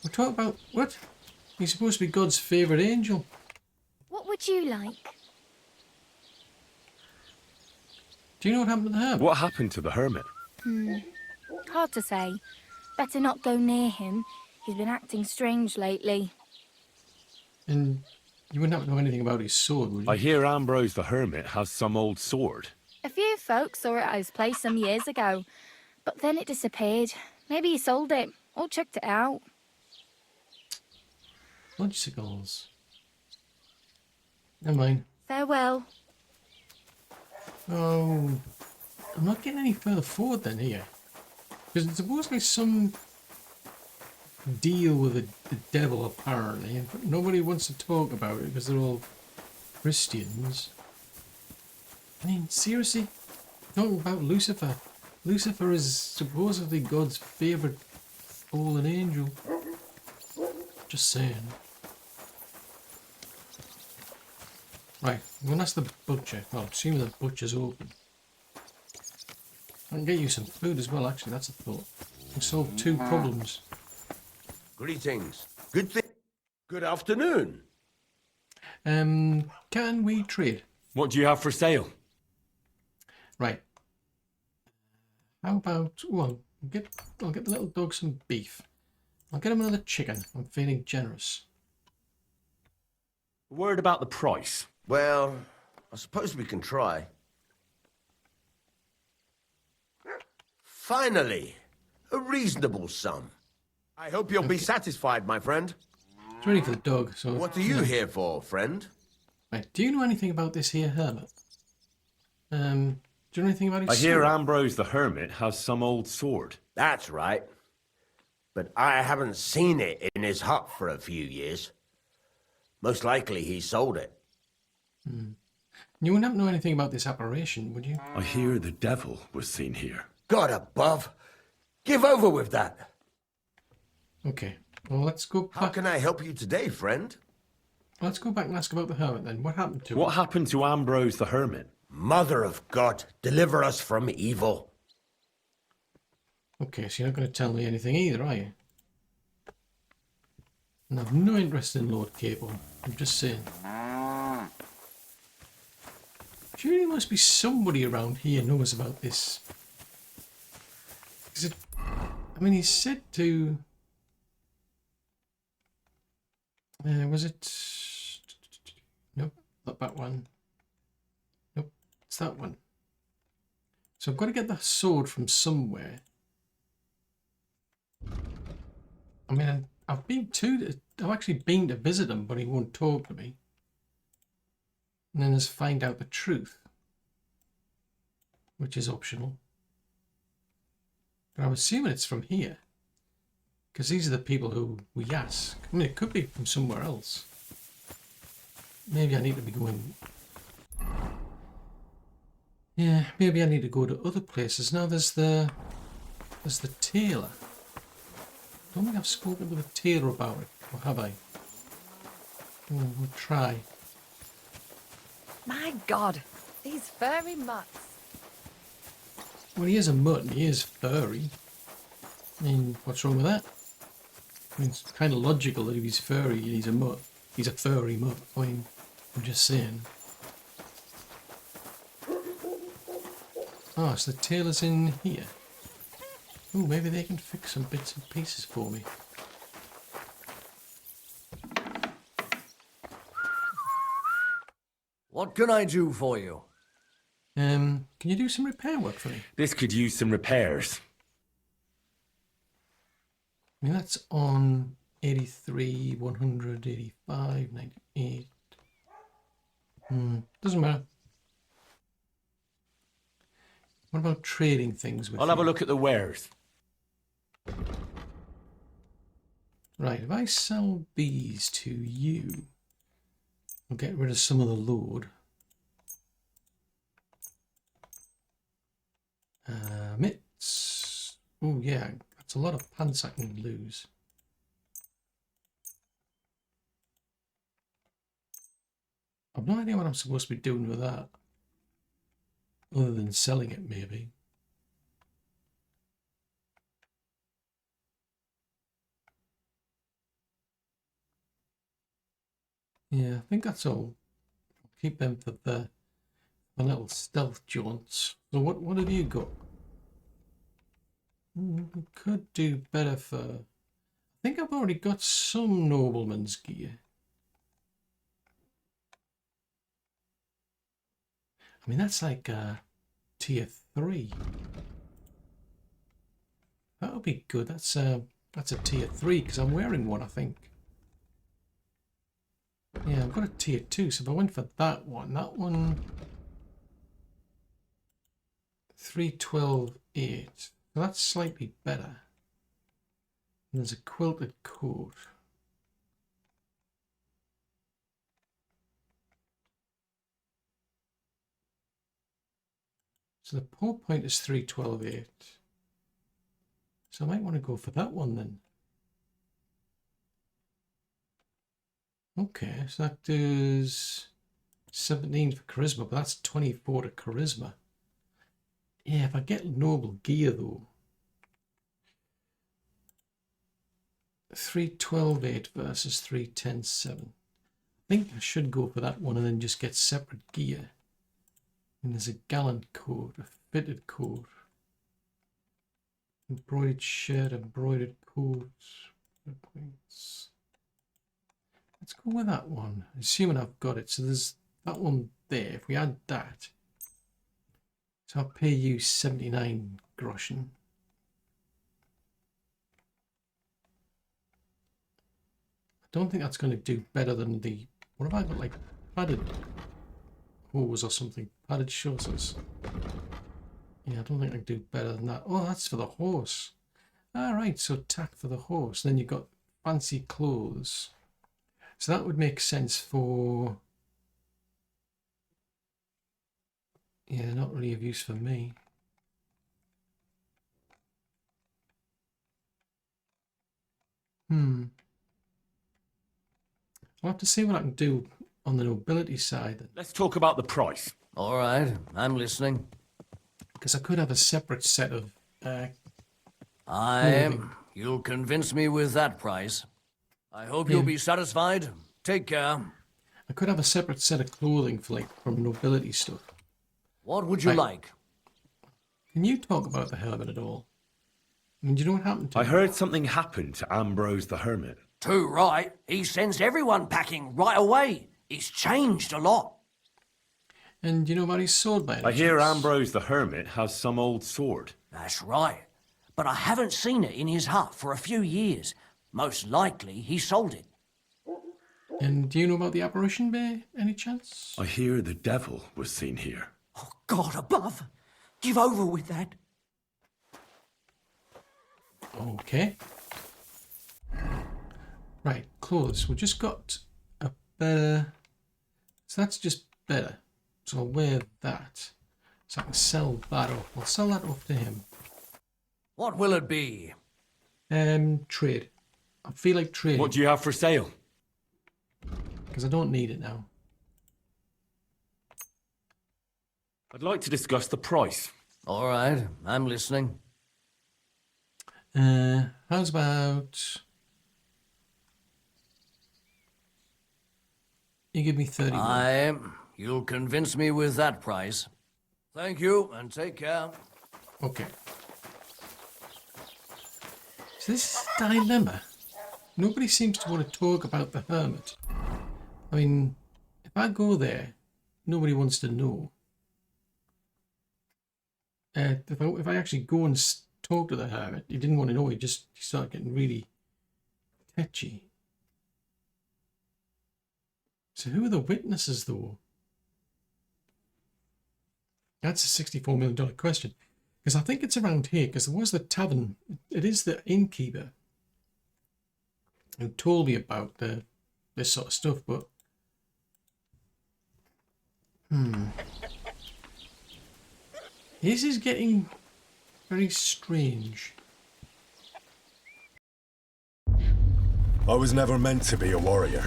We're talking about... What? He's supposed to be God's favourite angel. What would you like? Do you know what happened to the hermit? What happened to the hermit? Hard to say. Better not go near him. He's been acting strange lately. And you wouldn't happen to know anything about his sword, would you? I hear Ambrose the hermit has some old sword. A few folks saw it at his place some years ago, but then it disappeared. Maybe he sold it, or chucked it out. Logicals. Never mind. Farewell. Oh, I'm not getting any further forward then here. Because there's supposedly some deal with the devil apparently, but nobody wants to talk about it because they're all Christians. I mean, seriously? Talking about Lucifer. Lucifer is supposedly God's favourite fallen angel. Just saying. Right, I'm going to ask the butcher. Well, I'm assuming the butcher's open. I can get you some food as well, actually, that's a thought. We solved 2 problems. Greetings. Good afternoon. Can we trade? What do you have for sale? Right. How about... Well, I'll get the little dog some beef. I'll get him another chicken. I'm feeling generous. A word about the price. Well, I suppose we can try. Finally, a reasonable sum. I hope you'll be satisfied, my friend. It's ready for the dog, so... What are you here for, friend? Right, do you know anything about this here hermit? Do you know anything about his I hear sword? Ambrose the hermit has some old sword. That's right. But I haven't seen it in his hut for a few years. Most likely he sold it. You wouldn't happen to know anything about this apparition, would you? I hear the devil was seen here. God above. Give over with that. Okay, well, let's go back. How can I help you today, friend? Let's go back and ask about the hermit then. What happened to What him? happened to Ambrose the Hermit? Mother of God, deliver us from evil. Okay, so you're not going to tell me anything either, are you? And I've no interest in Lord Cable. I'm just saying. Surely there must be somebody around here who knows about this. Is it? I mean, he said to. Was it? Nope, not that one. Nope, it's that one. So I've got to get the sword from somewhere. I mean, I've actually been to visit him, but he won't talk to me. And then there's find out the truth, which is optional. But I'm assuming it's from here, because these are the people who we ask. I mean, it could be from somewhere else. Maybe I need to be going. Yeah, maybe I need to go to other places. Now there's the tailor. I don't think I've spoken to the tailor about it, or have I? Oh, we'll try. My God, these furry mutts. Well, he is a mutt and he is furry. I mean, what's wrong with that? I mean, it's kind of logical that if he's furry and he's a mutt, he's a furry mutt. I mean, I'm just saying. Oh, so the tailor's in here. Ooh, maybe they can fix some bits and pieces for me. What can I do for you? Can you do some repair work for me? This could use some repairs. I mean, that's on 83, 100, 85, 98. Doesn't matter. What about trading things with I'll have a look at the wares. Right, if I sell these to you, I'll get rid of some of the load. Mitts. Oh yeah, that's a lot of pants I can lose. I've no idea what I'm supposed to be doing with that. Other than selling it, maybe. Yeah, I think that's all. I'll keep them for the little stealth jaunts. So what have you got? We could do better for... I think I've already got some nobleman's gear. I mean, that's like tier 3. That would be good. That's a tier 3 because I'm wearing one, I think. Yeah, I've got a tier 2, so if I went for that one 312.8. So that's slightly better. And there's a quilted coat. So the pull point is 312.8. So I might want to go for that one then. Okay, so that does 17 for charisma, but that's 24 to charisma. Yeah, if I get noble gear though. 312.8 versus 310.7. I think I should go for that one and then just get separate gear. And there's a gallant coat, a fitted coat, embroidered shirt, embroidered coat. Let's go with that one, assuming I've got it. So there's that one there. If we add that, so I'll pay you 79 groschen. I don't think that's going to do better than the... What have I got, like padded hose or something? Padded shoulders. Yeah, I don't think I can do better than that. Oh, that's for the horse. Alright, so tack for the horse. Then you've got fancy clothes. So that would make sense for... Yeah, not really of use for me. I'll have to see what I can do on the nobility side then. Let's talk about the price. All right, I'm listening. Because I could have a separate set of... You'll convince me with that price. I hope you'll be satisfied. Take care. I could have a separate set of clothing for, like, from nobility stuff. What would you like? Can you talk about the hermit at all? I mean, do you know what happened to him? I heard something happened to Ambrose the Hermit. Too right. He sends everyone packing right away. He's changed a lot. And do you know about his sword, by any I hear chance? Ambrose the Hermit has some old sword. That's right. But I haven't seen it in his hut for a few years. Most likely he sold it. And do you know about the apparition, by any chance? I hear the devil was seen here. Oh, God above. Give over with that. Okay. Right, clothes. We've just got a better... So that's just better. So I'll wear that. So I can sell that off. I'll sell that off to him. What will it be? Trade. I feel like trading. What do you have for sale? Because I don't need it now. I'd like to discuss the price. All right, I'm listening. How's about... You give me 30. You'll convince me with that price. Thank you, and take care. Okay. So this is a dilemma. Nobody seems to want to talk about the hermit. I mean, if I go there, nobody wants to know. If I actually go and talk to the hermit, he didn't want to know. He started getting really tetchy. So who are the witnesses, though? That's a $64 million question. Because I think it's around here, because there was the tavern. It is the innkeeper who told me about this sort of stuff, but... This is getting very strange. I was never meant to be a warrior.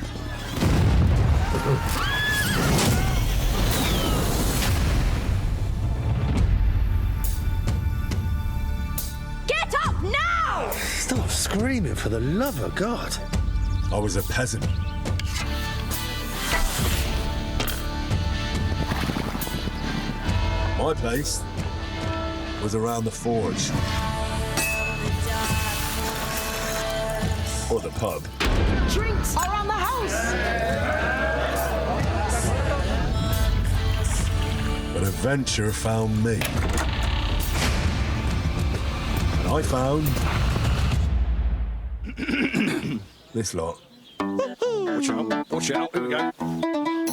Get up now! Stop screaming, for the love of God. I was a peasant. My place was around the forge. Or the pub. Drinks around the house! But adventure found me. And I found... this lot. Watch out, here we go.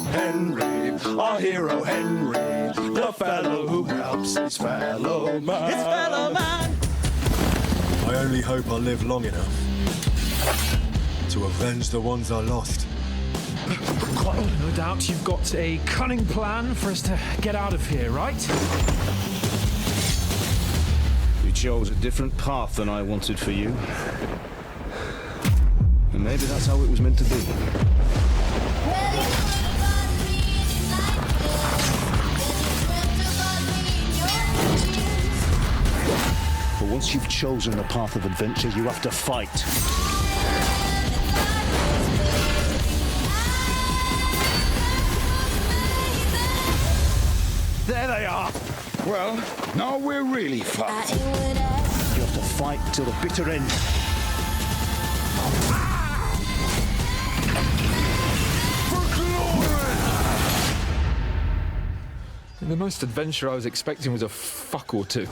Henry, our hero Henry, the fellow who helps his fellow man. His fellow man. I only hope I live long enough to avenge the ones I lost. No doubt you've got a cunning plan for us to get out of here, right? You chose a different path than I wanted for you. And maybe that's how it was meant to be. But once you've chosen the path of adventure, you have to fight. There they are. Well, now we're really fucked. You have to fight till the bitter end. The most adventure I was expecting was a fuck or two.